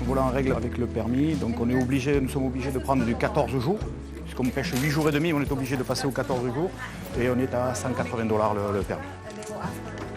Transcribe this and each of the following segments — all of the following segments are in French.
Voilà en règle avec le permis, donc nous sommes obligés de prendre du 14 jours. Puisqu'on pêche 8 jours et demi, on est obligé de passer aux 14 jours et on est à 180 $ le permis.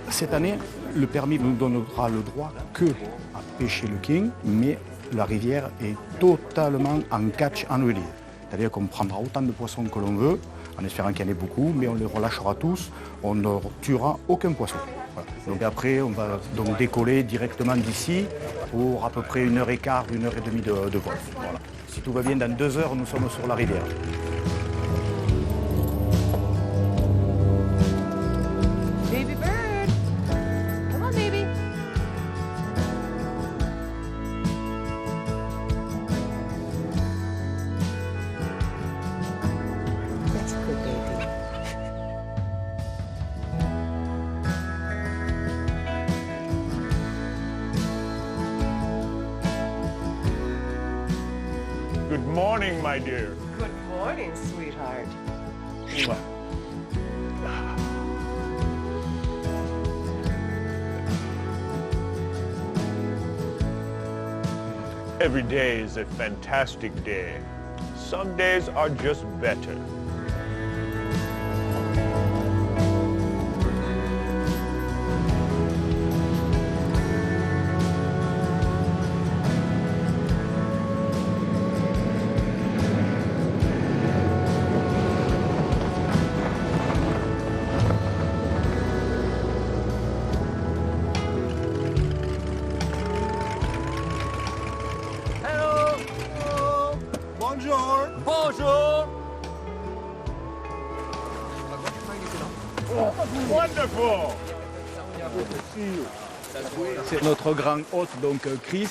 Cette année, le permis nous donnera le droit que à pêcher le king, mais la rivière est totalement en catch and release. C'est-à-dire qu'on prendra autant de poissons que l'on veut, en espérant qu'il y en ait beaucoup, mais on les relâchera tous, on ne tuera aucun poisson. Voilà. Donc après, on va donc décoller directement d'ici pour à peu près 1h15, 1h30 de vol. Voilà. Si tout va bien, dans 2 heures, nous sommes sur la rivière. Baby bird! Come on, baby! That's a good baby. Good morning, my dear. Good morning, sweetheart. Every day is a fantastic day. Some days are just better. Bonjour. Wonderful! C'est notre grand hôte, donc Chris.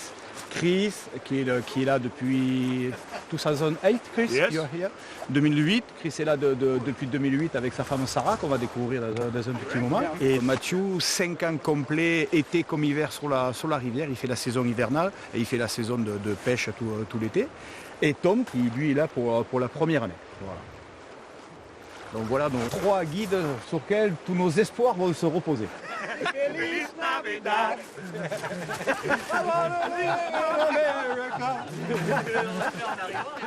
Chris, qui est là depuis 2008, Chris, Yes. you're here. 2008, Chris est là depuis 2008 avec sa femme Sarah, qu'on va découvrir dans un petit moment. Et Mathieu, 5 ans complets, été comme hiver sur la rivière, il fait la saison hivernale et il fait la saison de pêche tout l'été. Et Tom, qui lui est là pour la première année. Voilà. Donc voilà nos 3 guides sur lesquels tous nos espoirs vont se reposer. Feliz Navidad!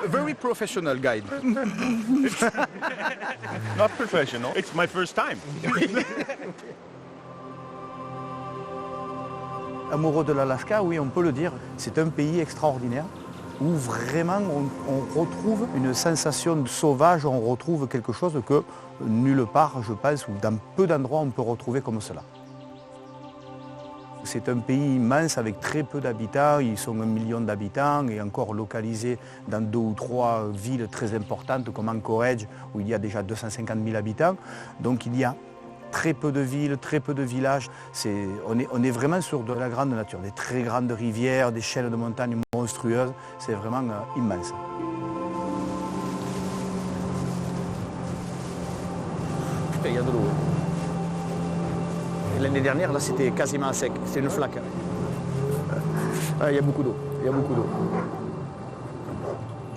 A very professional guide. Not professional. It's my first time. Amoureux de l'Alaska, oui, on peut le dire. C'est un pays extraordinaire où vraiment on retrouve une sensation sauvage, on retrouve quelque chose que nulle part, je pense, ou dans peu d'endroits on peut retrouver comme cela. C'est un pays immense avec très peu d'habitants, ils sont 1 million d'habitants et encore localisés dans 2 ou 3 villes très importantes comme Anchorage où il y a déjà 250 000 habitants. Donc il y a très peu de villes, très peu de villages. On est vraiment sur de la grande nature, des très grandes rivières, des chaînes de montagnes monstrueuses. C'est vraiment immense. Putain, il y a de l'eau. L'année dernière, là, c'était quasiment sec. C'est une flaque. Il y a beaucoup d'eau. Il y a beaucoup d'eau.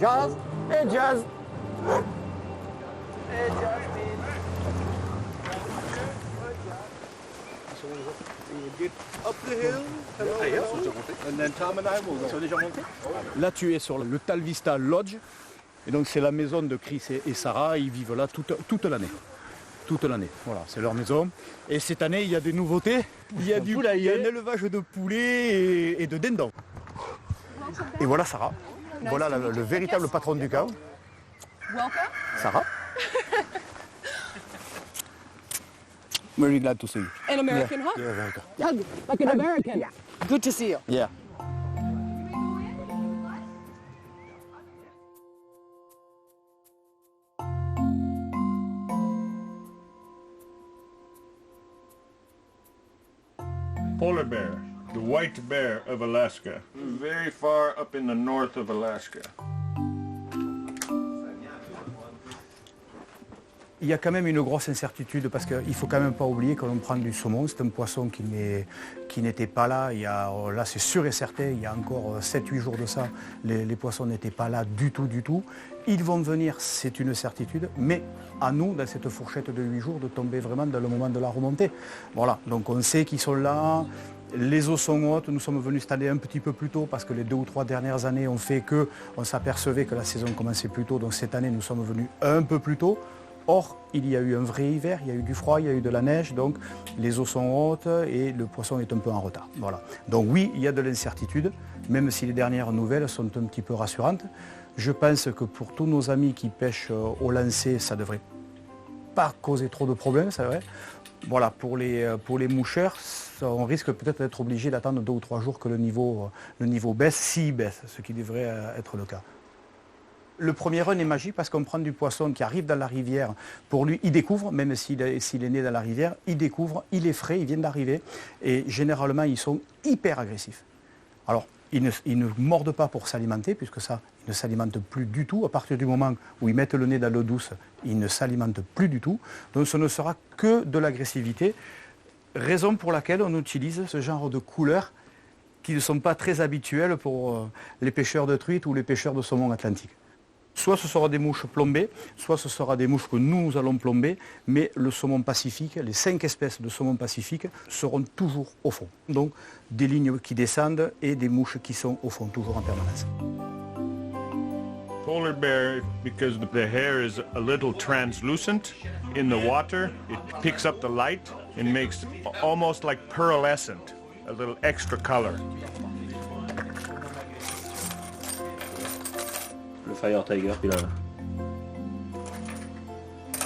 Jazz? Hey, Jazz! Hey, Jasmine! Up the hill. And then Tom and I will go. Ils sont déjà montés? Là, tu es sur le Tal Vista Lodge. Et donc, c'est la maison de Chris et Sarah. Ils vivent là toute l'année. Toute l'année. Voilà, c'est leur maison. Et cette année, il y a des nouveautés. Il y a un élevage de poulets et de dindons. Et voilà Sarah. Voilà le véritable patron du camp. Sarah. Very glad to see you. An American, huh? Yeah, very good. Hug, like an American. Yeah. Good to see you. Yeah. Polar bear, the white bear of Alaska. Very far up in the north of Alaska. Il y a quand même une grosse incertitude parce qu'il ne faut quand même pas oublier que l'on prend du saumon. C'est un poisson qui n'était pas là. Là, c'est sûr et certain, il y a encore 7-8 jours de ça, les poissons n'étaient pas là du tout. Ils vont venir, c'est une certitude, mais à nous, dans cette fourchette de 8 jours, de tomber vraiment dans le moment de la remontée. Voilà, donc on sait qu'ils sont là. Les eaux sont hautes, nous sommes venus cette année un petit peu plus tôt parce que les 2 ou 3 dernières années ont fait qu'on s'apercevait que la saison commençait plus tôt. Donc cette année, nous sommes venus un peu plus tôt. Or, il y a eu un vrai hiver, il y a eu du froid, il y a eu de la neige, donc les eaux sont hautes et le poisson est un peu en retard. Voilà. Donc oui, il y a de l'incertitude, même si les dernières nouvelles sont un petit peu rassurantes. Je pense que pour tous nos amis qui pêchent au lancer, ça ne devrait pas causer trop de problèmes, c'est vrai. Voilà, pour les moucheurs, on risque peut-être d'être obligé d'attendre 2 ou 3 jours que le niveau baisse, s'il baisse, ce qui devrait être le cas. Le premier run est magique parce qu'on prend du poisson qui arrive dans la rivière. Pour lui, il découvre, même s'il est né dans la rivière, il découvre, il est frais, il vient d'arriver. Et généralement, ils sont hyper agressifs. Alors, ils ne mordent pas pour s'alimenter, puisque ça, ils ne s'alimentent plus du tout. À partir du moment où ils mettent le nez dans l'eau douce, ils ne s'alimentent plus du tout. Donc ce ne sera que de l'agressivité. Raison pour laquelle on utilise ce genre de couleurs qui ne sont pas très habituelles pour les pêcheurs de truites ou les pêcheurs de saumon atlantique. Soit ce sera des mouches plombées, soit ce sera des mouches que nous allons plomber, mais le saumon pacifique, les 5 espèces de saumon pacifique seront toujours au fond. Donc des lignes qui descendent et des mouches qui sont au fond, toujours en permanence. Polar bear, because the hair is a little translucent in the water, it picks up the light and makes almost like pearlescent, a little extra color. Le Fire Tiger, celui-là.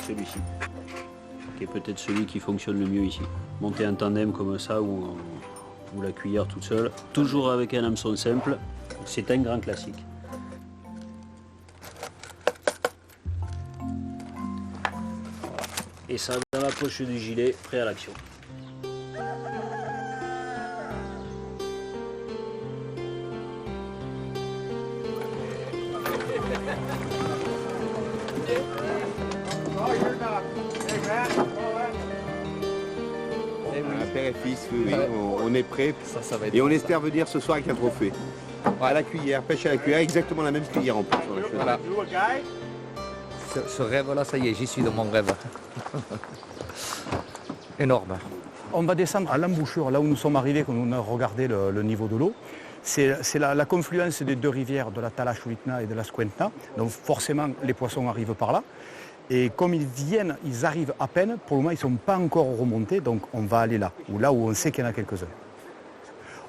Celui-ci. Qui est peut-être celui qui fonctionne le mieux ici. Monter un tandem comme ça ou la cuillère toute seule. Toujours avec un hameçon simple. C'est un grand classique. Et ça dans la poche du gilet, prêt à l'action. Père et fils, oui, on est prêt. Ça va être et on espère venir ce soir avec un trophée. À la cuillère, pêche à la cuillère, exactement la même cuillère en plus. Voilà. Ce rêve-là, ça y est, j'y suis dans mon rêve. Énorme. On va descendre à l'embouchure, là où nous sommes arrivés, quand on a regardé le niveau de l'eau. C'est la confluence des 2 rivières, de la Talachuitna et de la Squentna. Donc forcément, les poissons arrivent par là. Et comme ils arrivent à peine, pour le moment, ils ne sont pas encore remontés, donc on va aller là où on sait qu'il y en a quelques-uns.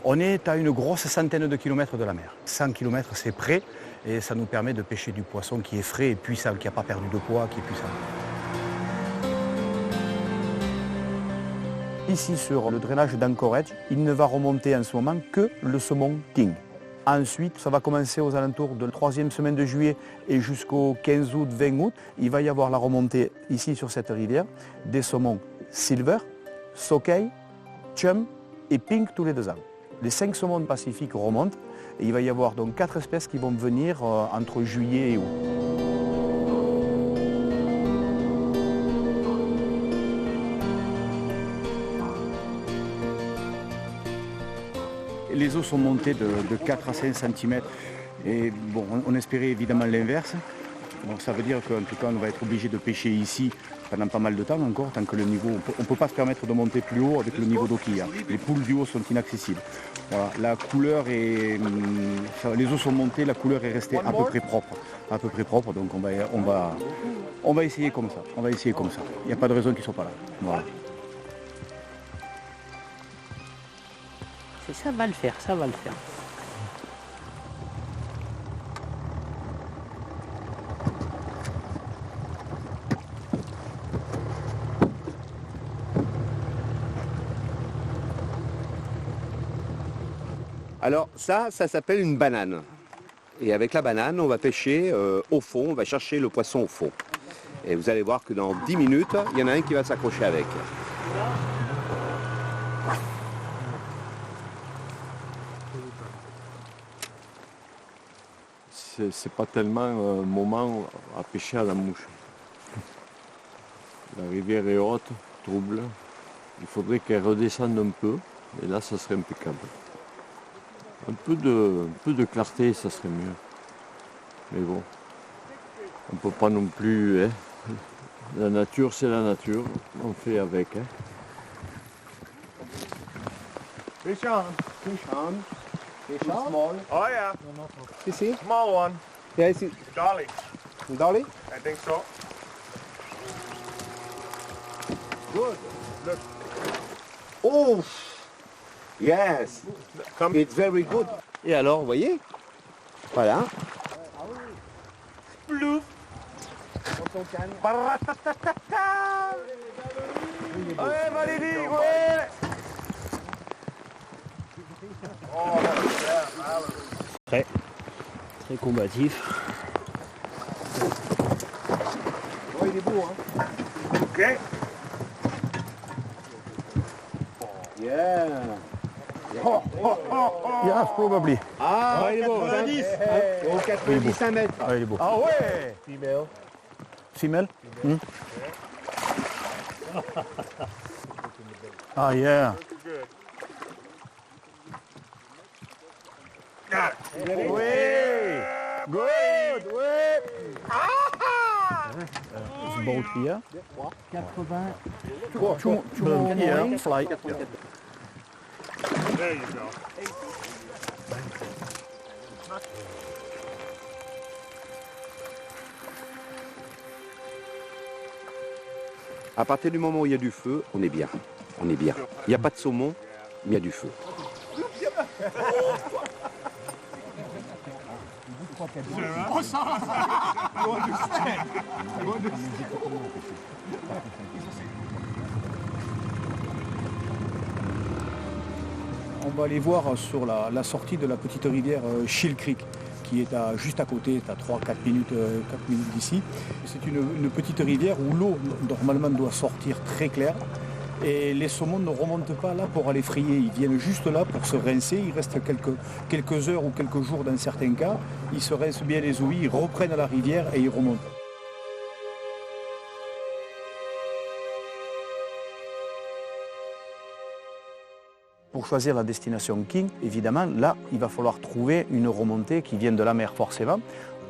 On est à une grosse centaine de kilomètres de la mer. 100 km, c'est près, et ça nous permet de pêcher du poisson qui est frais et puissant, qui n'a pas perdu de poids, qui est puissant. Ici, sur le drainage d'Anchorage, il ne va remonter en ce moment que le saumon king. Ensuite, ça va commencer aux alentours de la 3e semaine de juillet et jusqu'au 15 août, 20 août. Il va y avoir la remontée ici sur cette rivière des saumons silver, sockeye, chum et pink tous les 2 ans. Les 5 saumons pacifiques remontent et il va y avoir donc 4 espèces qui vont venir entre juillet et août. Les eaux sont montées de 4 à 5 cm et bon, on espérait évidemment l'inverse. Donc ça veut dire qu'en tout cas on va être obligé de pêcher ici pendant pas mal de temps encore, tant que le niveau, on ne peut pas se permettre de monter plus haut avec le niveau d'eau qu'il y a. Les poules du haut sont inaccessibles. Voilà, la couleur est, les eaux sont montées, la couleur est restée à peu près propre, donc on va essayer comme ça. Il n'y a pas de raison qu'ils ne soient pas là. Voilà. Ça va le faire, ça va le faire. Alors ça s'appelle une banane. Et avec la banane, on va pêcher au fond, on va chercher le poisson au fond. Et vous allez voir que dans 10 minutes, il y en a un qui va s'accrocher avec. C'est pas tellement un moment à pêcher à la mouche. La rivière est haute, trouble. Il faudrait qu'elle redescende un peu, et là ça serait impeccable. Un peu de clarté, ça serait mieux. Mais bon, on ne peut pas non plus. Hein. La nature, c'est la nature. On fait avec. Hein. Fish on. Fish on. Fish small. Oh yeah, You see? small one. Yeah, see. Dolly, Dolly? I think so. Good. Look, Oh! Yes. come. It's very good. Et alors, vous voyez? Voilà. Plouf. Ouais, Valérie, ouais! Très combatif. Oh, il est beau, hein? Ok. Yeah. Yeah, probably. Ah, il est beau, 90. Au 95 mètres. Ah, il est beau. Ah ouais! Female. Female? Hmm? Ah, yeah. Good. Got it. Oui! Good! Oui! It's boat here. 80. Two more here. Fly. There you go. À partir du moment où il y a du feu, on est bien. On est bien. Il n'y a pas de saumon, mais il y a du feu. On va aller voir sur la sortie de la petite rivière Shield Creek, qui est juste à côté, à 3-4 minutes, 4 minutes d'ici. C'est une petite rivière où l'eau normalement doit sortir très claire. Et les saumons ne remontent pas là pour aller frayer, ils viennent juste là pour se rincer, ils restent quelques heures ou quelques jours dans certains cas, ils se rincent bien les ouïes, ils reprennent la rivière et ils remontent. Pour choisir la destination King, évidemment, là, il va falloir trouver une remontée qui vienne de la mer, forcément.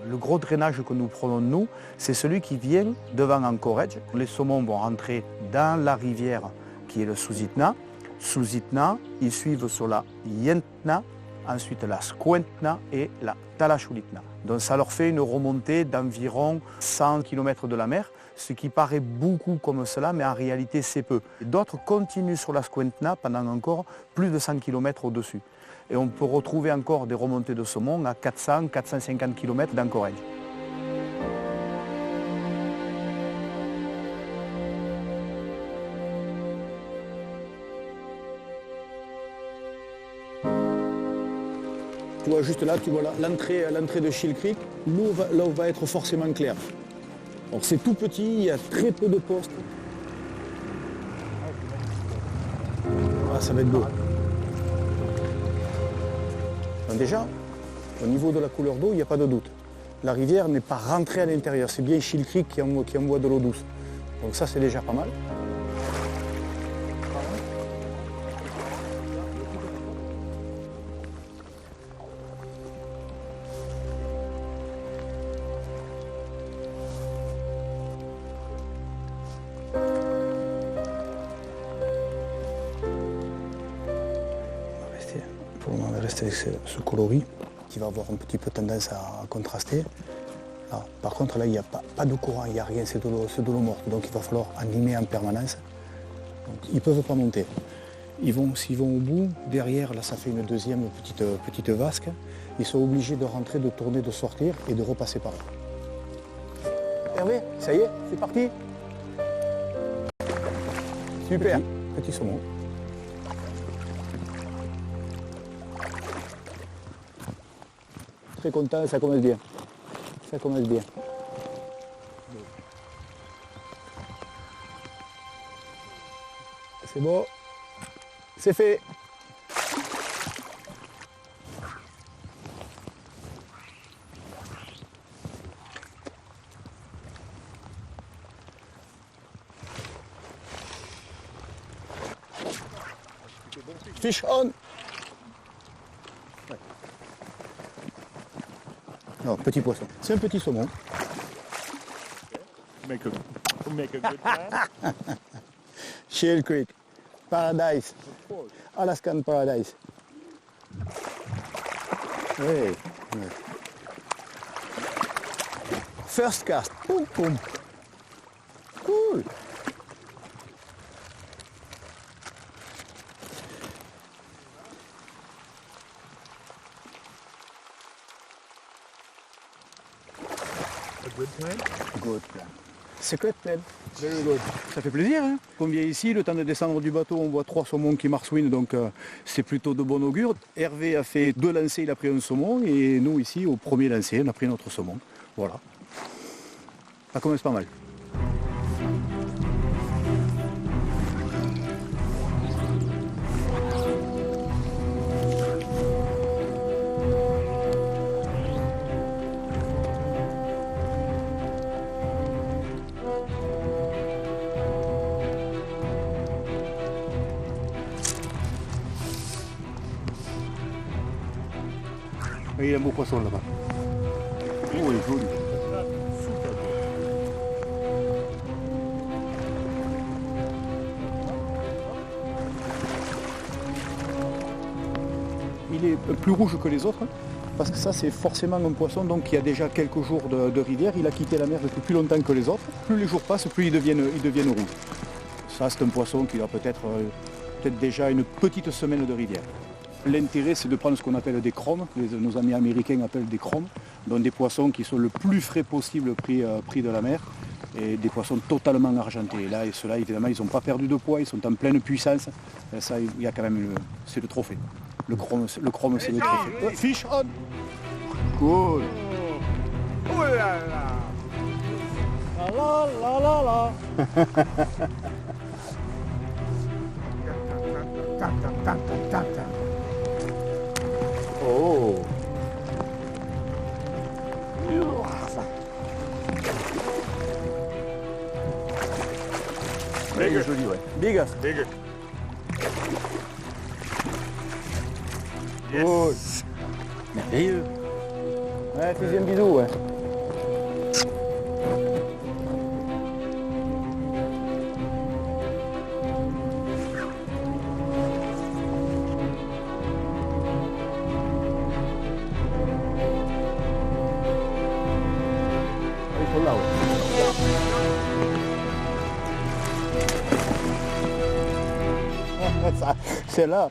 Le gros drainage que nous prenons, nous, c'est celui qui vient devant Anchorage. Les saumons vont rentrer dans la rivière qui est le Susitna. Susitna, ils suivent sur la Yentna, ensuite la Squentna et la Talachulitna. Donc ça leur fait une remontée d'environ 100 km de la mer, ce qui paraît beaucoup comme cela, mais en réalité c'est peu. D'autres continuent sur la Squentna pendant encore plus de 100 km au-dessus. Et on peut retrouver encore des remontées de saumon à 400-450 km d'Anchorage. Tu vois juste là, tu vois l'entrée de Shield Creek, l'eau va être forcément claire. Alors c'est tout petit, il y a très peu de postes. Ah, ça va être beau. Donc déjà, au niveau de la couleur d'eau, il n'y a pas de doute. La rivière n'est pas rentrée à l'intérieur, c'est bien Shield Creek qui envoie de l'eau douce. Donc ça, c'est déjà pas mal. Pour le moment, on va rester avec ce coloris qui va avoir un petit peu tendance à contraster. Là, par contre, là, il n'y a pas de courant, il n'y a rien, c'est de l'eau morte. Donc il va falloir animer en permanence. Donc, ils ne peuvent pas monter. S'ils vont au bout, derrière, là, ça fait une deuxième petite vasque. Ils sont obligés de rentrer, de tourner, de sortir et de repasser par là. Hervé, ça y est, c'est parti. Super. Petit saumon. Très content, ça commence bien. Ça commence bien. C'est bon. C'est fait. Fish on. Non, petit poisson. C'est un petit saumon. Make a good plan. Shield Creek. Paradise. Alaskan Paradise. Oui. First cast. Boum, boum. Cool. Good plan? Good plan. Secret plan. Very good. Ça fait plaisir, hein. On vient ici, le temps de descendre du bateau, on voit 3 saumons qui marsouinent, donc c'est plutôt de bon augure. Hervé a fait 2 lancers, il a pris un saumon, et nous ici, au premier lancer, on a pris notre saumon. Voilà. Ça commence pas mal. Il y a un beau poisson là-bas. Oh, il est joli. Il est plus rouge que les autres, parce que ça c'est forcément un poisson donc, qui a déjà quelques jours de rivière. Il a quitté la mer depuis plus longtemps que les autres. Plus les jours passent, plus ils deviennent rouges. Ça c'est un poisson qui a peut-être déjà une petite semaine de rivière. L'intérêt, c'est de prendre ce qu'on appelle des chromes, nos amis américains appellent des chromes, donc des poissons qui sont le plus frais possible pris de la mer, et des poissons totalement argentés. Et là, ceux-là, évidemment, ils n'ont pas perdu de poids, ils sont en pleine puissance. Et ça, il y a quand même, c'est le trophée. Le chrome, c'est le trophée. Fish on! Cool! Oh là là! La la la la! Oh! Bigger. Joli, ouais. Bigger. Bigger. Cool. Merveilleux. Ouais, deuxième bisou, ouais. Ils sont là, ouais. Ça, c'est là.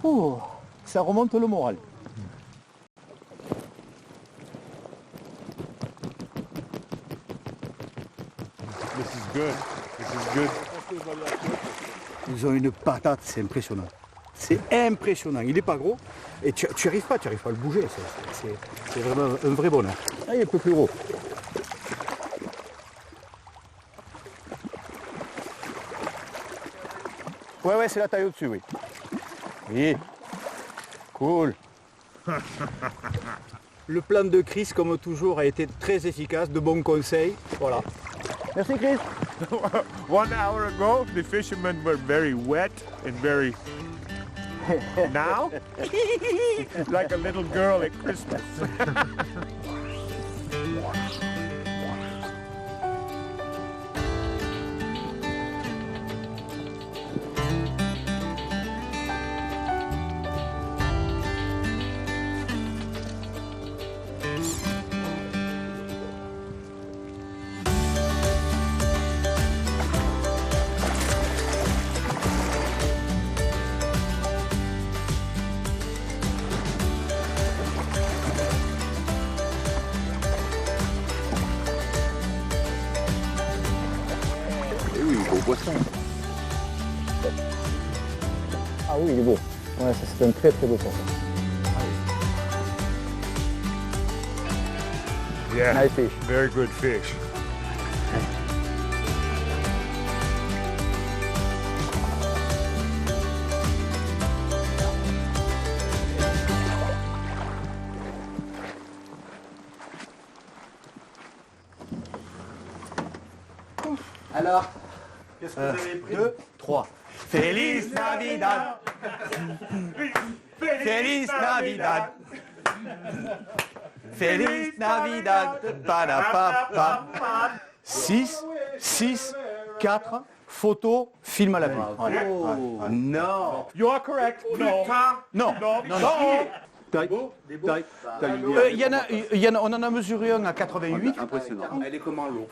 Ouh, ça remonte le moral. This is good. This is good. Ils ont une patate, c'est impressionnant. C'est impressionnant. Il n'est pas gros et tu arrives pas à le bouger. C'est vraiment un vrai bonheur. Ah, il est un peu plus gros. Ouais, c'est la taille au-dessus, oui. Oui. Cool. Le plan de Chris, comme toujours, a été très efficace, de bons conseils. Voilà. Merci Chris. 1 hour ago, the fishermen were very wet and very... Now? Like a little girl at Christmas. Poisson. Ah oui, il est beau. Ouais, ça c'est un très très beau poisson. Yeah. Nice fish. Very good fish. Alors, qu'est-ce que vous avez pris? 2, 3. Feliz Navidad! Feliz Navidad! Feliz Navidad! 6, 4, photo, film à la pluie. Voilà. Non. You are correct. No. Non, No. on en a mesuré un à 88. Impressionnant. Elle est comment l'eau?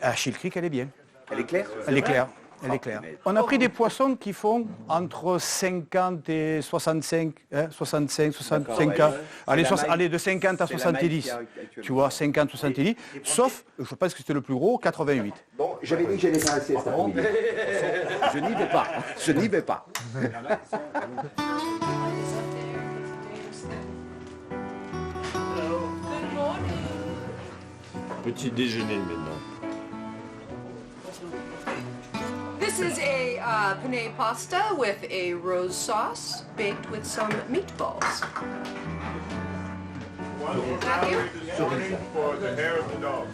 À Shield Creek, elle est bien. Elle est claire? Elle est claire. Elle est claire. On a pris des poissons qui font entre 50 et 65, 65 ans. Allez, de 50 à 70. Tu vois, 50, 70. Sauf, je pense que c'était le plus gros, 88. Bon, j'avais dit que j'allais faire un sieste cet après-midi. Je n'y vais pas. Je n'y vais pas. Petit déjeuner maintenant. This is a penne pasta with a rose sauce baked with some meatballs. Matthew? For the hair of the dog.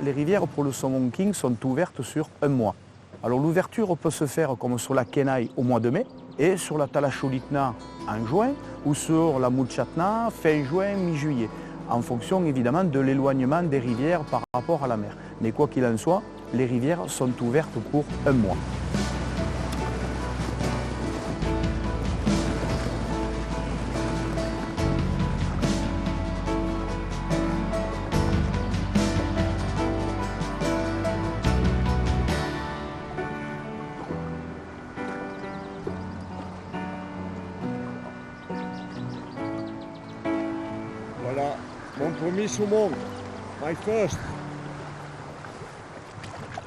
Les rivières pour le saumon king sont ouvertes sur un mois. Alors l'ouverture peut se faire comme sur la Kenai au mois de mai et sur la Talachulitna en juin ou sur la Muchatna fin juin, mi-juillet, en fonction évidemment de l'éloignement des rivières par rapport à la mer. Mais quoi qu'il en soit, les rivières sont ouvertes pour un mois. Voilà, mon premier saumon. My first.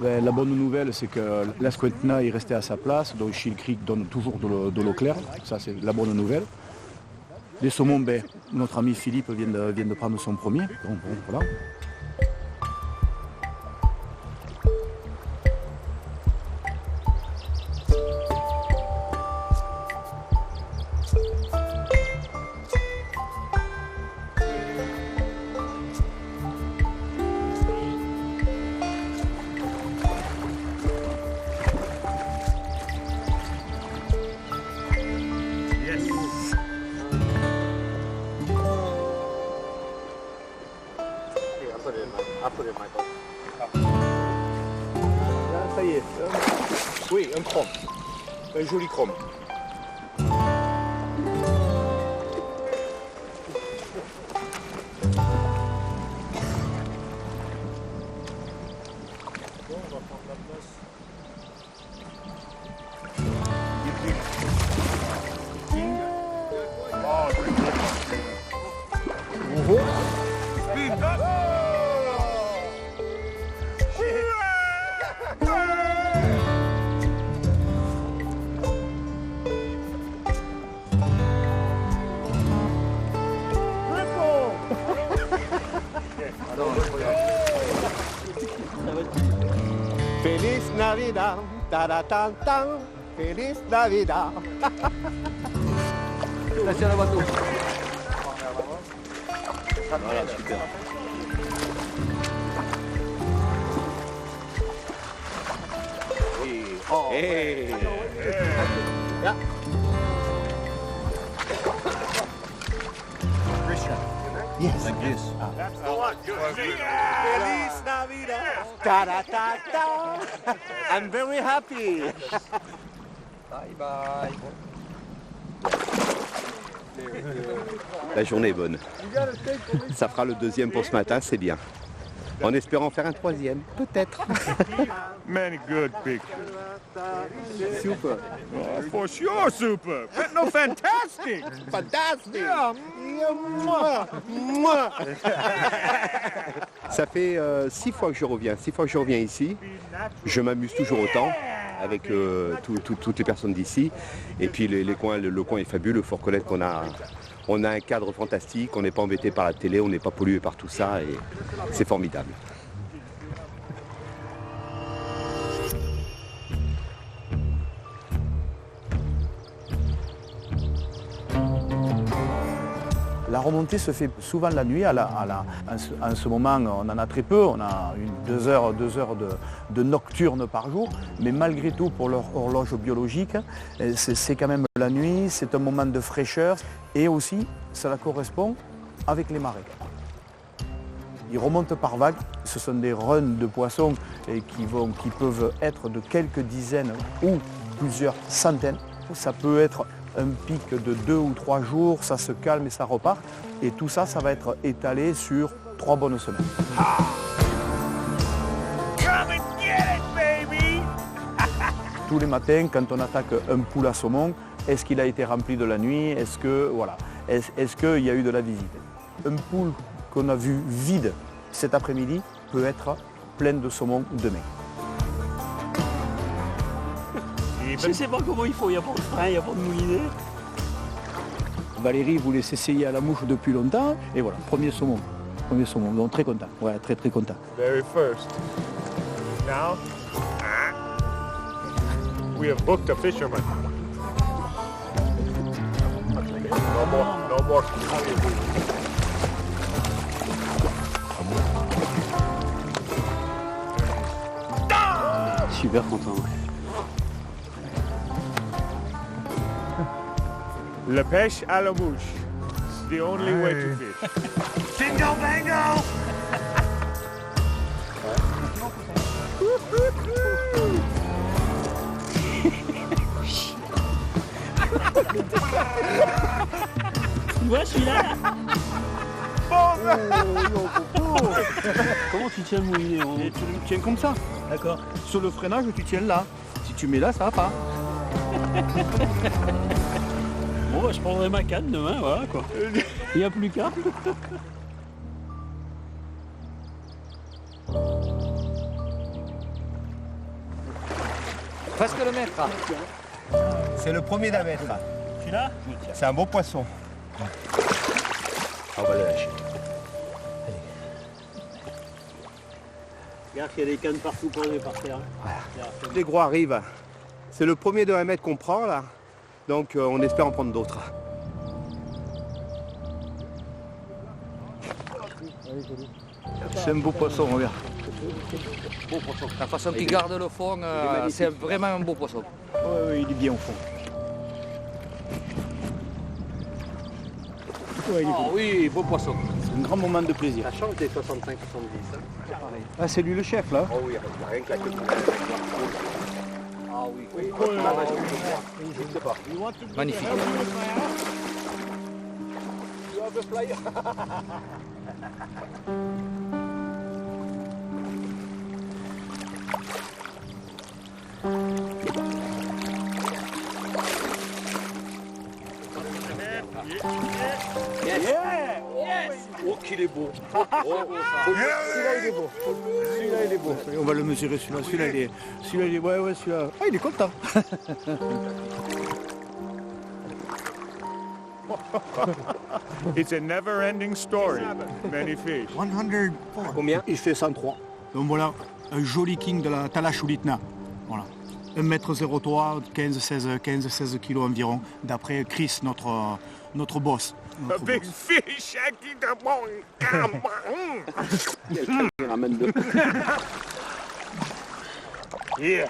La bonne nouvelle, c'est que la Squentna est restée à sa place, donc Shield Creek donne toujours de l'eau claire. Ça, c'est la bonne nouvelle. Les saumons, notre ami Philippe vient de prendre son premier. Donc, bon, voilà. Ça y est. Oui, un chrome. Un joli chrome. Feliz Navidad, ta-da-tan-tan. Feliz Navidad. Voilà, super. Hey. Yeah. Yes. Like this. That's the one. Feliz Navidad. Ta-da-ta-ta. I'm very happy. Bye bye. La journée est bonne. Ça fera le deuxième pour ce matin, c'est bien. En espérant faire un troisième, peut-être. Many good pictures. Super. Oh, for sure, super. No, fantastic. Fantastique. Yeah. Mouah. Ça fait 6 fois que je reviens. 6 fois que je reviens ici. Je m'amuse toujours autant avec toutes les personnes d'ici. Et puis le coin est fabuleux. Il faut reconnaître on a un cadre fantastique. On n'est pas embêté par la télé, on n'est pas pollué par tout ça. Et c'est formidable. La remontée se fait souvent la nuit. En ce moment, on en a très peu. On a 2 heures de nocturne par jour. Mais malgré tout, pour leur horloge biologique, c'est quand même la nuit. C'est un moment de fraîcheur. Et aussi, cela correspond avec les marées. Ils remontent par vagues. Ce sont des runs de poissons qui peuvent être de quelques dizaines ou plusieurs centaines. Ça peut être un pic de 2 ou 3 jours, ça se calme et ça repart. Et tout ça, ça va être étalé sur 3 bonnes semaines. Come and get it, baby! Tous les matins, quand on attaque un poule à saumon, est-ce qu'il a été rempli de la nuit? Est-ce qu'il y a eu de la visite? Un poule qu'on a vu vide cet après-midi peut être plein de saumon demain. Je ne sais pas comment il faut, il n'y a pas de frein, il n'y a pas de moulinet. Valérie voulait s'essayer à la mouche depuis longtemps et voilà, premier saumon, donc très content, ouais, très très content. Very first. Now, we have booked a fisherman. No more. Super content. Ouais. La pêche à la mouche. It's the only way to fish. Bingo, bango! Tu vois celui-là là Comment tu tiens le moulinet? Et tu le tiens comme ça, D'accord. sur le freinage tu tiens là. Si tu mets là, ça va pas. Bon, bah, je prendrai ma canne demain, voilà quoi. Il n'y a plus qu'à. Presque le mètre. C'est le premier d'un mètre. Celui-là? C'est un beau poisson. On va le lâcher. Regarde qu'il y a des cannes partout posées par terre. Les gros arrivent. C'est le premier de 1 mètre qu'on prend là. Donc on espère en prendre d'autres. C'est un beau poisson, regarde. La façon qu'il garde le fond, c'est vraiment un beau poisson. Ouais, il est bien au fond. Ouais, il est beau. Oui, beau poisson. C'est un grand moment de plaisir. La chance des 65-70. Ah, c'est lui le chef là. Oh oui, rien que la queue. Ah oui. Magnifique. Oh qu'il est beau. Celui-là il est beau. Celui-là il est beau. On va le mesurer celui-là. Celui-là il est. Ouais, celui-là. Ah, il est content. It's a never-ending story. Many fish. 104. Combien? Il fait 103. Donc voilà, un joli king de la Talachulitna. Voilà. 1m03, 15-16 kg environ, d'après Chris, notre boss. A big fish. Il ramène deux. Yeah.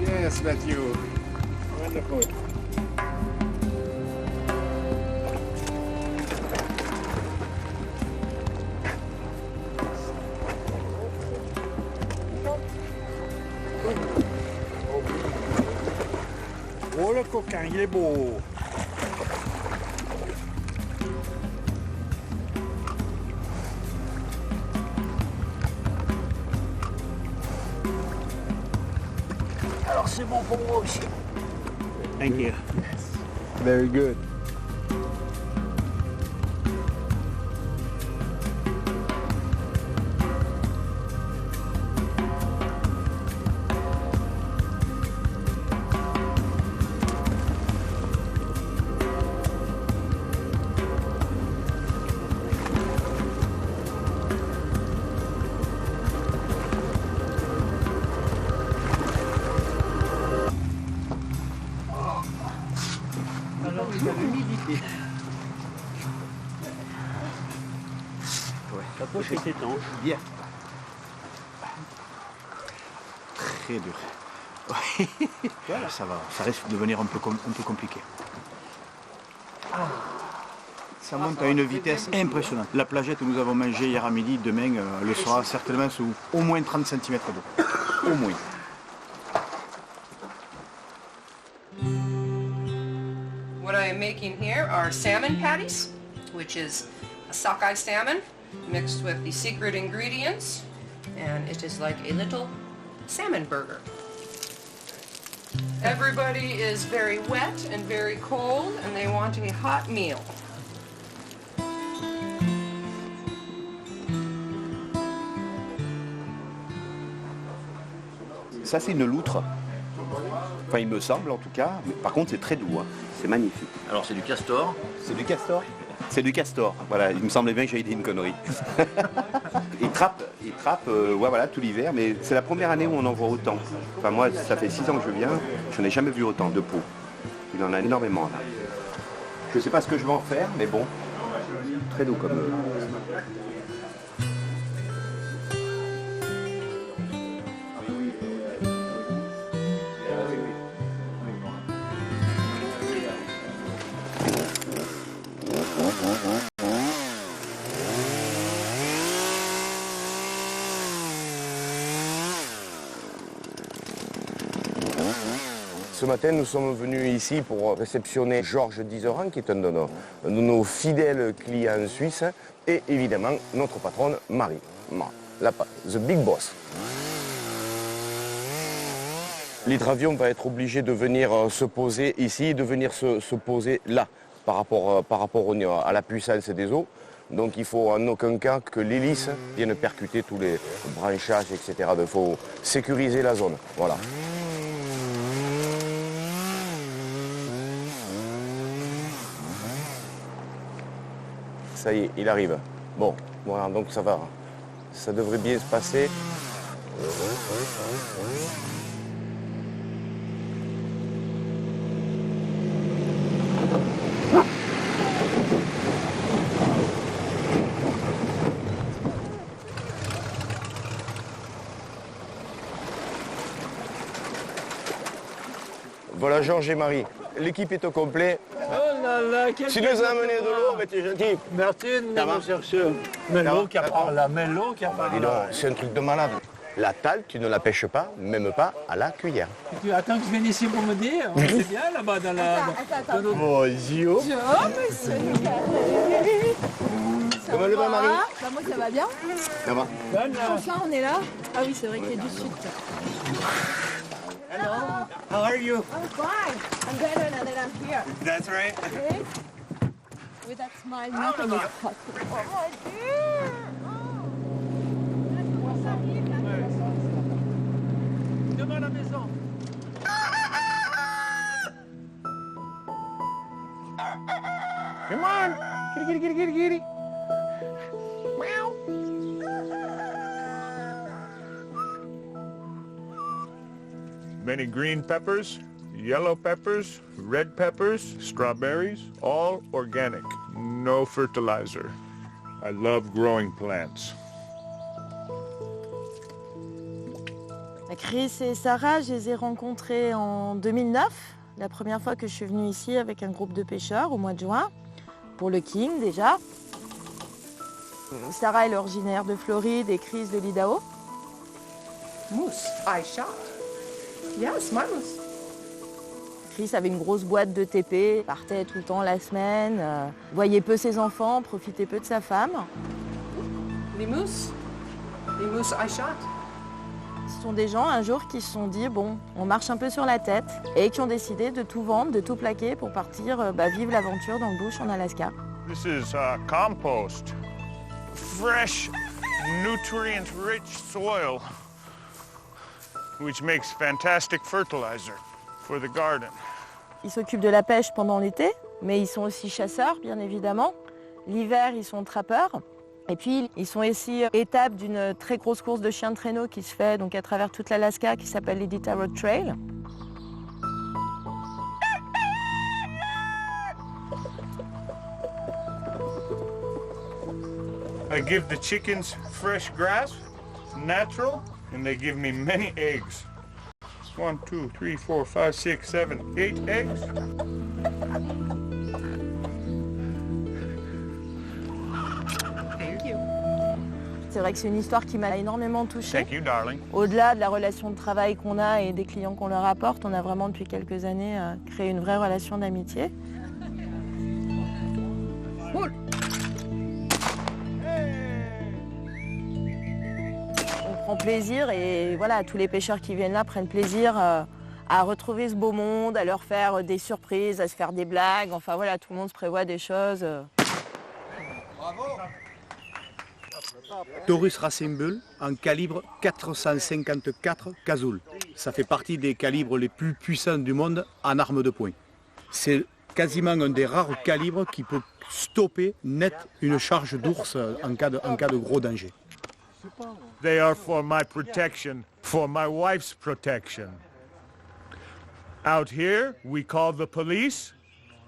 Yes, Matthew. Wonderful. requin, il est beau. Alors c'est bon pour moi aussi. Thank you. Very good. La poche est étanche. Bien. Très dur. Voilà, ça va, ça risque de devenir un peu compliqué. Ça monte à une vitesse impressionnante. La plagette que nous avons mangée hier à midi, demain, elle sera certainement sous au moins 30 cm d'eau. Au moins. What I am making here are salmon patties, which is a sockeye salmon mixed with the secret ingredients, and it is like a little salmon burger. Everybody is very wet and very cold, and they want a hot meal. Ça, c'est une loutre. Enfin, il me semble en tout cas. Mais par contre, c'est très doux. Hein. C'est magnifique. Alors c'est du castor. C'est du castor. C'est du castor. Voilà, il me semblait bien que j'avais dit une connerie. Il trappe, ouais, voilà, tout l'hiver. Mais c'est la première année où on en voit autant. Enfin, moi, ça fait 6 ans que je viens. Je n'ai jamais vu autant de peau. Il en a énormément là. Je ne sais pas ce que je vais en faire, mais bon. Très doux comme... Ce matin, nous sommes venus ici pour réceptionner Georges Dizeran, qui est un de nos fidèles clients suisses, et évidemment notre patronne Marie, the big boss. L'hydravion va être obligé de venir se poser ici, de venir se poser là, par rapport à la puissance des eaux. Donc il faut en aucun cas que l'hélice vienne percuter tous les branchages, etc. Il faut sécuriser la zone. Voilà. Ça y est, il arrive. Bon, voilà, donc ça va. Ça devrait bien se passer. Voilà Georges et Marie. L'équipe est au complet. Oh là là, quel Tu nous as amené de l'eau, mais t'es gentil. Merci de nous chercher. Mais l'eau qui apparaît là, mais l'eau qui apparaît là. C'est un truc de malade. La talle, tu ne la pêches pas, même pas à la cuillère. Tu attends que je vienne ici pour me dire. C'est bien là-bas dans la... Attends. Bonjour. Monsieur. Comment le va, Marie? Bah, moi, ça va bien. Ça va. Enfin, on est là. Ah oui, c'est vrai qu'il y a du sud. Hello. How are you? I'm fine. I'm better now that I'm here. That's right. Okay? With that smile, nothing is possible. Oh my dear! Demain à la maison. Come on. Kitty. Meow. Many green peppers, yellow peppers, red peppers, strawberries, all organic, no fertilizer. I love growing plants. Chris et Sarah, je les ai rencontrés en 2009, la première fois que je suis venue ici avec un groupe de pêcheurs au mois de juin, pour le King déjà. Sarah est originaire de Floride et Chris de l'Idaho. Moose, I shot. Yes, my moose. Chris avait une grosse boîte de TP, partait tout le temps la semaine, voyait peu ses enfants, profitait peu de sa femme. Les moose I shot. Ce sont des gens un jour qui se sont dit bon, on marche un peu sur la tête et qui ont décidé de tout vendre, de tout plaquer pour partir vivre l'aventure dans le bush en Alaska. This is compost. Fresh, nutrient-rich soil, which makes fantastic fertilizer for the garden. Ils s'occupent de la pêche pendant l'été, mais ils sont aussi chasseurs, bien évidemment. L'hiver, ils sont trappeurs. Et puis, ils sont aussi étape d'une très grosse course de chiens de traîneau qui se fait donc à travers toute l'Alaska, qui s'appelle l'Iditarod Trail. I give the chickens fresh grass, natural, and they give me many eggs. 1, 2, 3, 4, 5, 6, 7, 8 eggs. Thank you. C'est vrai que c'est une histoire qui m'a énormément touchée. Thank you, darling. Au-delà de la relation de travail qu'on a et des clients qu'on leur apporte, on a vraiment depuis quelques années créé une vraie relation d'amitié. On prend plaisir et voilà, tous les pêcheurs qui viennent là prennent plaisir à retrouver ce beau monde, à leur faire des surprises, à se faire des blagues. Enfin voilà, tout le monde se prévoit des choses. Taurus Racing Bull en calibre 454 Cazul. Ça fait partie des calibres les plus puissants du monde en arme de poing. C'est quasiment un des rares calibres qui peut stopper net une charge d'ours en cas de gros danger. They are for my protection, for my wife's protection. Out here, we call the police.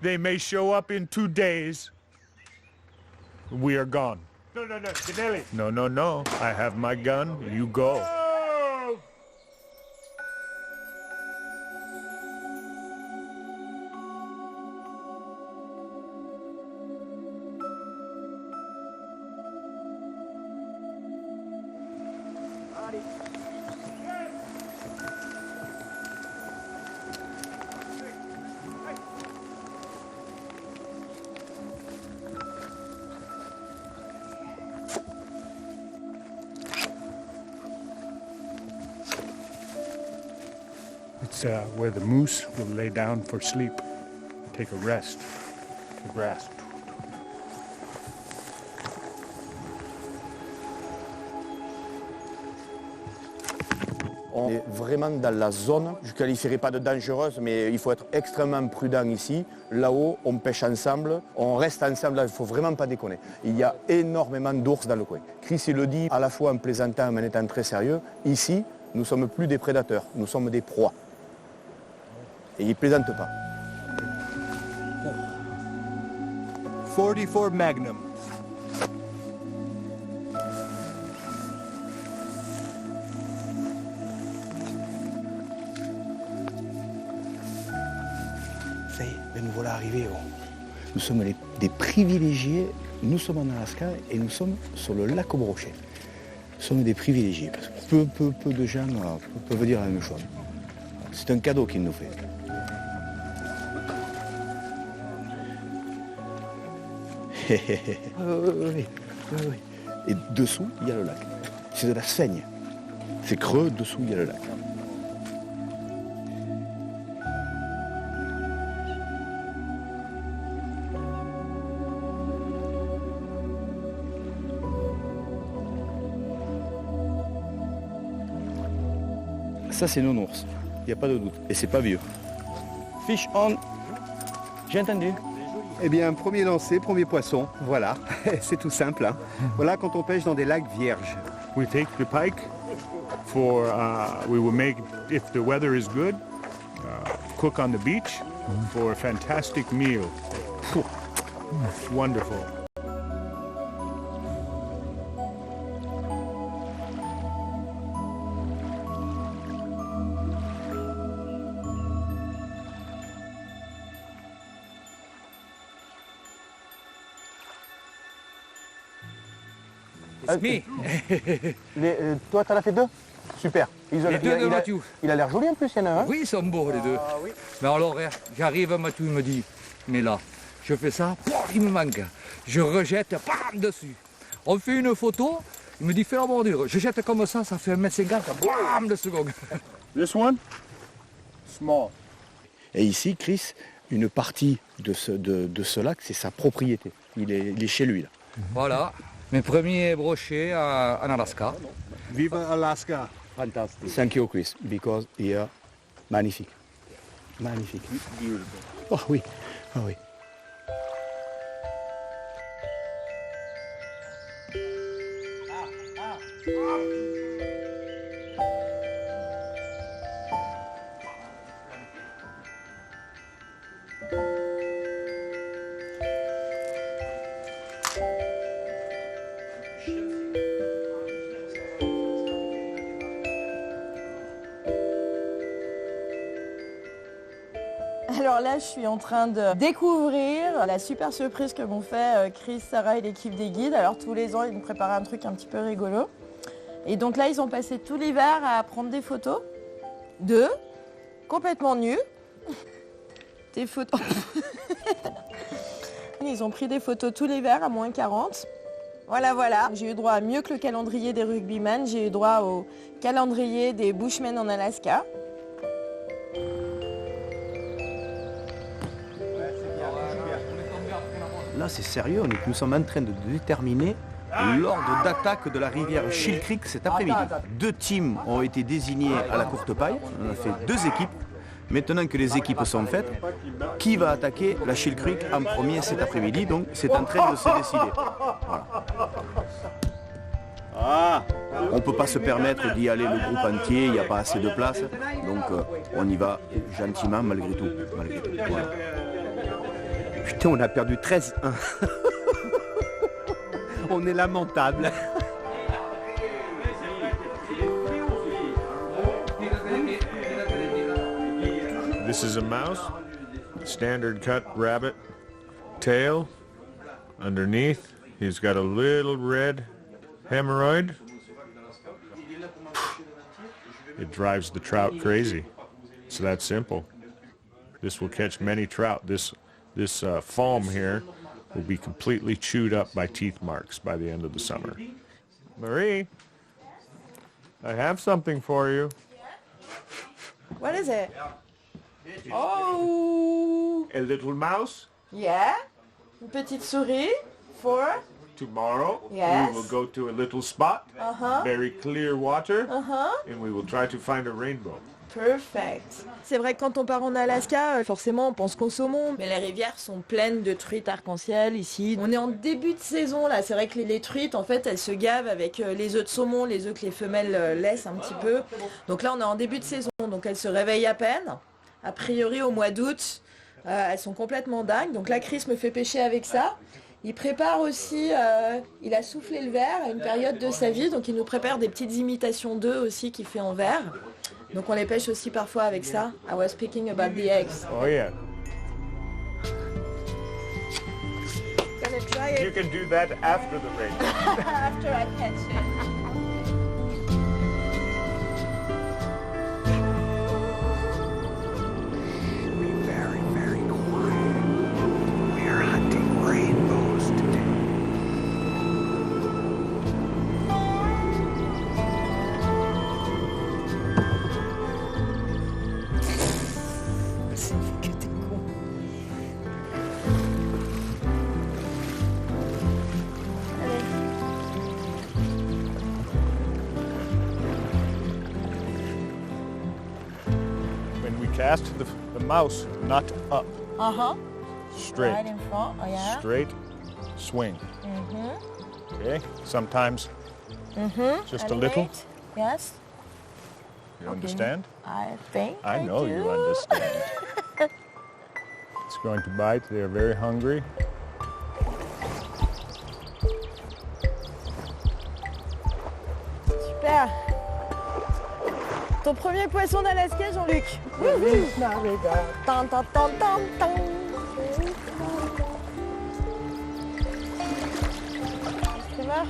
They may show up in 2 days. We are gone. No, Janelli. No. I have my gun. You go. It's where the moose will lay down for sleep, take a rest, the grass. On est vraiment dans la zone, je ne qualifierais pas de dangereuse, mais il faut être extrêmement prudent ici. Là-haut, on pêche ensemble, on reste ensemble, là, il ne faut vraiment pas déconner. Il y a énormément d'ours dans le coin. Chris, il le dit à la fois en plaisantant, mais en étant très sérieux. Ici, nous ne sommes plus des prédateurs, nous sommes des proies. Et il ne plaisante pas. 44 Magnum. Ça y est, ben nous voilà arrivés. Nous sommes des privilégiés, nous sommes en Alaska et nous sommes sur le lac au Brochet. Nous sommes des privilégiés parce que peu de gens peuvent dire la même chose. C'est un cadeau qu'il nous fait. Oui. Et dessous, il y a le lac. C'est de la saigne. C'est creux, dessous, il y a le lac. Ça, c'est nounours. Il n'y a pas de doute. Et c'est pas vieux. Fish on. J'ai entendu. Eh bien, premier lancé, premier poisson, voilà, c'est tout simple. Hein. Voilà quand on pêche dans des lacs vierges. We take the pike for, we will make, if the weather is good, cook on the beach for a fantastic meal. Wonderful. Toi, t'en as fait 2? Super. Les deux de Mathieu. Il a l'air joli en plus, il y en a un. Oui, ils sont beaux les deux. Oui. Mais alors, j'arrive, Mathieu me dit, mais là, je fais ça, il me manque. Je rejette, bam, dessus. On fait une photo, il me dit, fais la bordure. Je jette comme ça fait 1m50, bam, de seconde. This one? Small. Et ici, Chris, une partie de ce lac, c'est sa propriété. Il est chez lui, là. Voilà, mes premiers brochets en Alaska. Viva Alaska. Fantastique. Thank you, Chris, because here, magnifique. Magnifique. Oh oui, oh oui. Alors là, je suis en train de découvrir la super surprise que m'ont fait Chris, Sarah et l'équipe des guides. Alors tous les ans, ils nous préparent un truc un petit peu rigolo. Et donc là, ils ont passé tout l'hiver à prendre des photos d'eux, complètement nus. Des photos. Ils ont pris des photos tout l'hiver à moins 40. Voilà. J'ai eu droit à mieux que le calendrier des rugbymen. J'ai eu droit au calendrier des bushmen en Alaska. Là, c'est sérieux, nous sommes en train de déterminer l'ordre d'attaque de la rivière Shield Creek cet après-midi. 2 teams ont été désignés à la courte paille, on a fait 2 équipes. Maintenant que les équipes sont faites, qui va attaquer la Shield Creek en premier cet après-midi? Donc c'est en train de se décider. Voilà. On ne peut pas se permettre d'y aller le groupe entier, il n'y a pas assez de place. Donc on y va gentiment malgré tout. Voilà. Putain, on a perdu 13-1. On est lamentable. This is a mouse, standard cut rabbit tail. Underneath, he's got a little red hemorrhoid. It drives the trout crazy. It's that simple. This will catch many trout. This foam here will be completely chewed up by teeth marks by the end of the summer. Marie, I have something for you. What is it? Oh! A little mouse. Yeah. Une petite souris. For? Tomorrow, Yes. we will go to a little spot, very clear water, and we will try to find a rainbow. Perfect. C'est vrai que quand on part en Alaska, forcément on pense qu'au saumon, mais les rivières sont pleines de truites arc-en-ciel ici. On est en début de saison là, c'est vrai que les truites en fait elles se gavent avec les œufs de saumon, les œufs que les femelles laissent un petit peu. Donc là on est en début de saison, donc elles se réveillent à peine. A priori au mois d'août, elles sont complètement dingues. Donc là Chris me fait pêcher avec ça. Il prépare aussi, il a soufflé le verre à une période de sa vie, donc il nous prépare des petites imitations d'œufs aussi qu'il fait en verre. Donc on les pêche aussi parfois avec ça. I was speaking about the eggs. Oh yeah. Gonna try You it can do that after the rainbow. after I catch it. Very, very quiet. We are hunting rainbows today. When we cast the mouse, not up, straight. Right in front, oh yeah. Straight swing. Okay, sometimes just a little. Elevate. Yes, You understand? I think I know do. you understand. It's going to bite. They are very hungry. Super. Ton premier poisson d'Alaska, Jean-Luc. Tan, tan, tan, tan, tan. Streamer.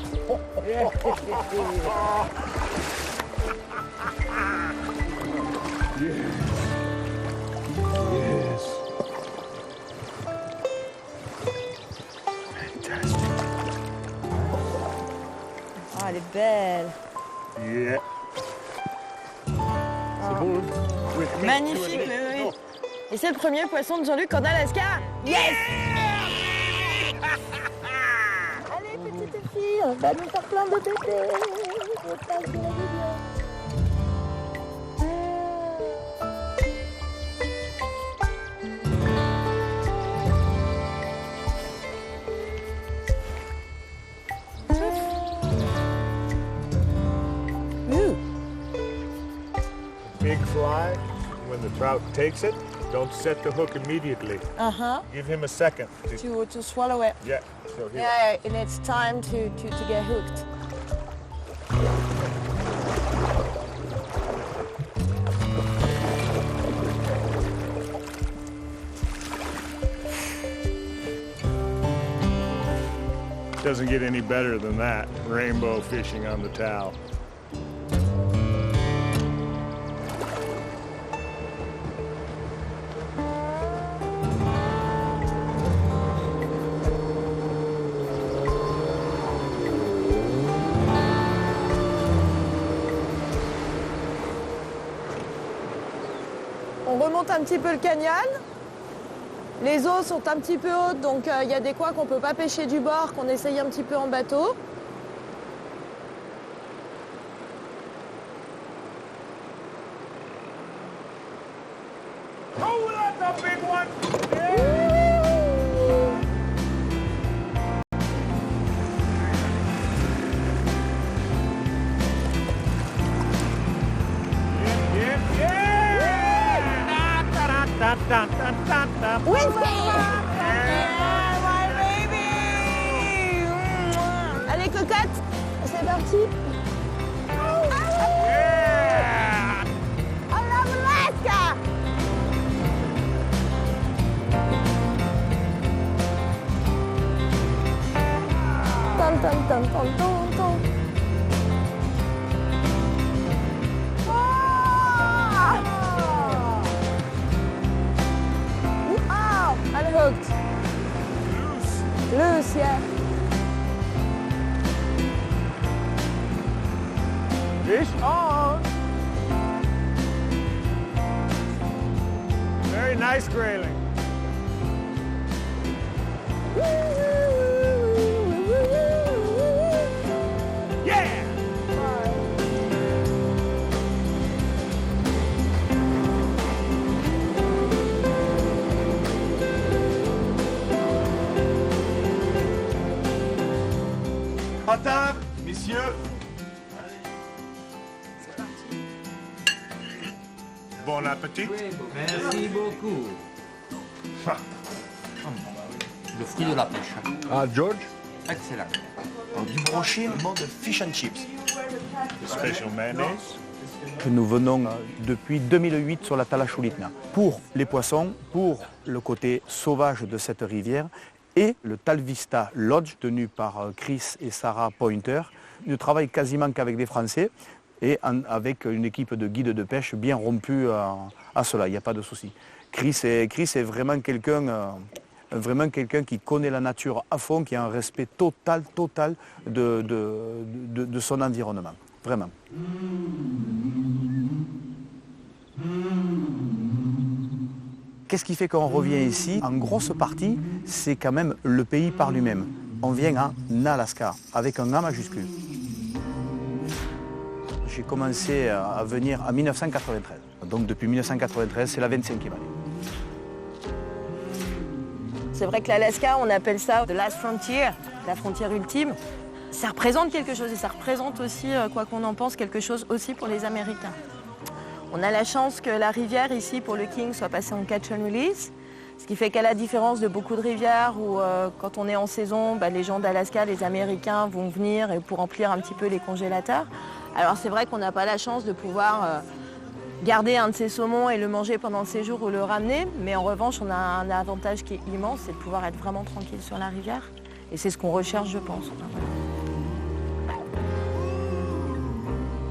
elle est belle. Yeah. C'est bon, hein? Magnifique, oui. Et c'est le premier poisson de Jean-Luc en Alaska. Yes! Allez, petite fille, on va nous faire plein de bébés. Big fly, when the trout takes it, don't set the hook immediately. Give him a second. To swallow it. Yeah, so here. Yeah, and it's time to get hooked. Doesn't get any better than that, rainbow fishing on the towel. On remonte un petit peu le canyon. Les eaux sont un petit peu hautes, donc il y a des coins qu'on ne peut pas pêcher du bord, qu'on essaye un petit peu en bateau. Oh, that's a big one! Allez, cocotte, c'est parti. I love Alaska. Tom, tom, tom, tom, tom, tom. Unhooked. Loose, yeah. Fish on! Very nice grayling. Yeah! À table, messieurs. Bon appétit. Merci beaucoup. Le fruit de la pêche. Ah, George? Excellent. Alors, du brochet en mode fish and chips. The special mayonnaise. Nous venons depuis 2008 sur la Talachulitna pour les poissons, pour le côté sauvage de cette rivière et le Talvista Lodge tenu par Chris et Sarah Pointer. Nous travaillons quasiment qu'avec des Français et avec une équipe de guides de pêche bien rompue à cela, il n'y a pas de souci. Chris est vraiment quelqu'un qui connaît la nature à fond, qui a un respect total de son environnement, vraiment. Qu'est-ce qui fait qu'on revient ici? En grosse partie, c'est quand même le pays par lui-même. On vient en Alaska, avec un A majuscule. J'ai commencé à venir en 1993. Donc depuis 1993, c'est la 25e année. C'est vrai que l'Alaska, on appelle ça the last frontier, la frontière ultime. Ça représente quelque chose et ça représente aussi, quoi qu'on en pense, quelque chose aussi pour les Américains. On a la chance que la rivière ici pour le King soit passée en catch and release, ce qui fait qu'à la différence de beaucoup de rivières où quand on est en saison, les gens d'Alaska, les Américains vont venir pour remplir un petit peu les congélateurs. Alors c'est vrai qu'on n'a pas la chance de pouvoir garder un de ces saumons et le manger pendant le séjour ou le ramener, mais en revanche on a un avantage qui est immense, c'est de pouvoir être vraiment tranquille sur la rivière. Et c'est ce qu'on recherche, je pense.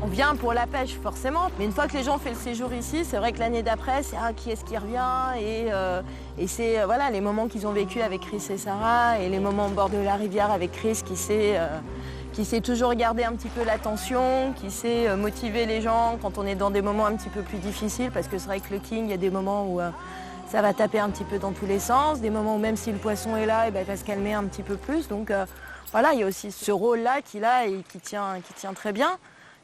On vient pour la pêche, forcément, mais une fois que les gens font le séjour ici, c'est vrai que l'année d'après, c'est qui est-ce qui revient et c'est voilà, les moments qu'ils ont vécu avec Chris et Sarah et les moments au bord de la rivière avec Chris qui qui sait toujours garder un petit peu l'attention, qui sait motiver les gens quand on est dans des moments un petit peu plus difficiles, parce que c'est vrai que le king, il y a des moments où ça va taper un petit peu dans tous les sens, des moments où même si le poisson est là, il va se calmer un petit peu plus. Donc voilà, il y a aussi ce rôle-là qu'il a et qui tient très bien.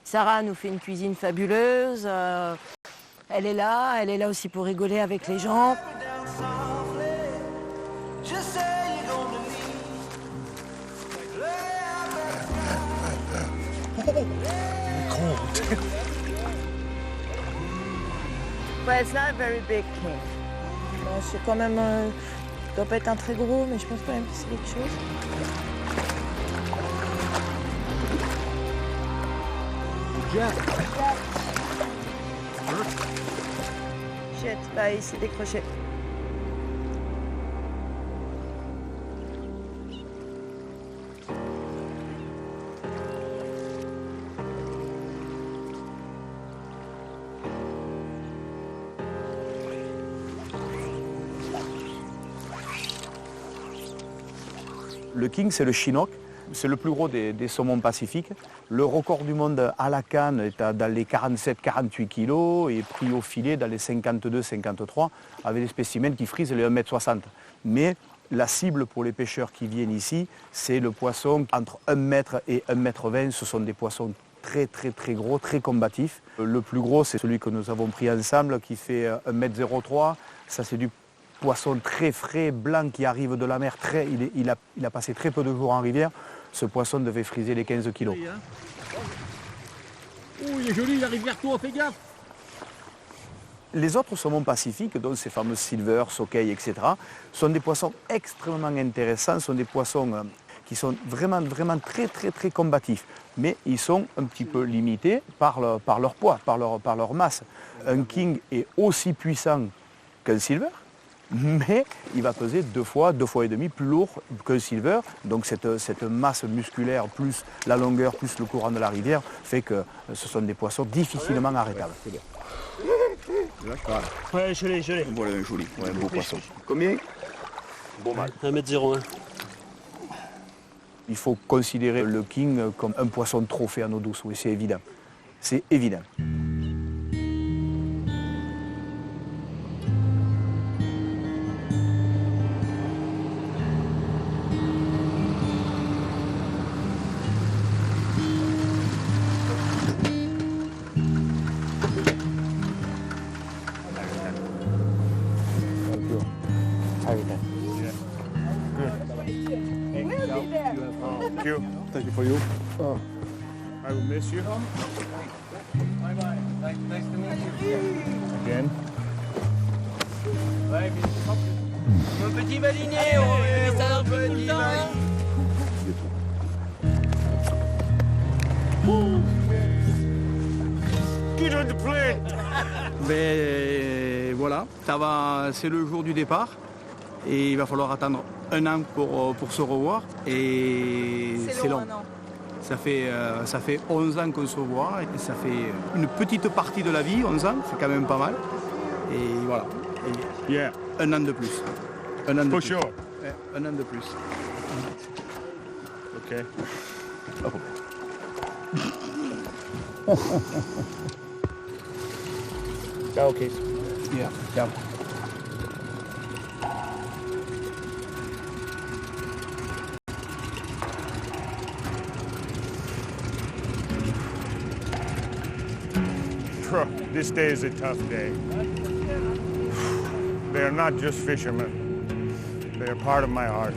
Sarah nous fait une cuisine fabuleuse, elle est là aussi pour rigoler avec les gens. But it's not a very big king. Bon, c'est quand même, ça doit pas être un très gros, mais je pense quand même que c'est quelque chose. Shit, bah il s'est décroché. Le king, c'est le chinook. C'est le plus gros des saumons pacifiques. Le record du monde à la canne est dans les 47-48 kg et pris au filet dans les 52-53 avec des spécimens qui frisent les 1,60 m. Mais la cible pour les pêcheurs qui viennent ici, c'est le poisson entre 1 m et 1,20 m. Ce sont des poissons très gros, très combatifs. Le plus gros, c'est celui que nous avons pris ensemble qui fait 1,03 m. Ça, c'est du poisson très frais, blanc qui arrive de la mer. Il a passé très peu de jours en rivière. Ce poisson devait friser les 15 kilos. Oh, il est joli la rivière, toi, fais gaffe. Les autres saumons pacifiques, dont ces fameux silver, sockeye, etc., sont des poissons extrêmement intéressants, sont des poissons qui sont vraiment très combatifs. Mais ils sont un petit peu limités par leur poids, par leur masse. Un king est aussi puissant qu'un silver, mais il va peser 2 fois et demi plus lourd qu'un silver. Donc cette masse musculaire, plus la longueur, plus le courant de la rivière, fait que ce sont des poissons difficilement arrêtables. Ouais, je l'ai. Voilà un joli, un beau poisson. Combien? Bon mal. 1,01 m. Il faut considérer le king comme un poisson trophée en eau douce, oui, c'est évident. C'est évident. Thank you. Thank you for you. Oh. I will miss you. Bye-bye. Nice to meet you. Again. Mon petit balinier, on met ça un peu tout le temps, hein. Get on the plane. Ben voilà, c'est le jour du départ et il va falloir attendre 1 an pour se revoir et c'est long. Ça fait 11 ans qu'on se voit et ça fait une petite partie de la vie, 11 ans, c'est quand même pas mal. Et voilà, et Yeah. 1 an de plus. 1 an de For plus. sure. Ouais, 1 an de plus. Okay. Ciao, Kees. Yeah, ciao. This day is a tough day. They are not just fishermen. They are part of my heart.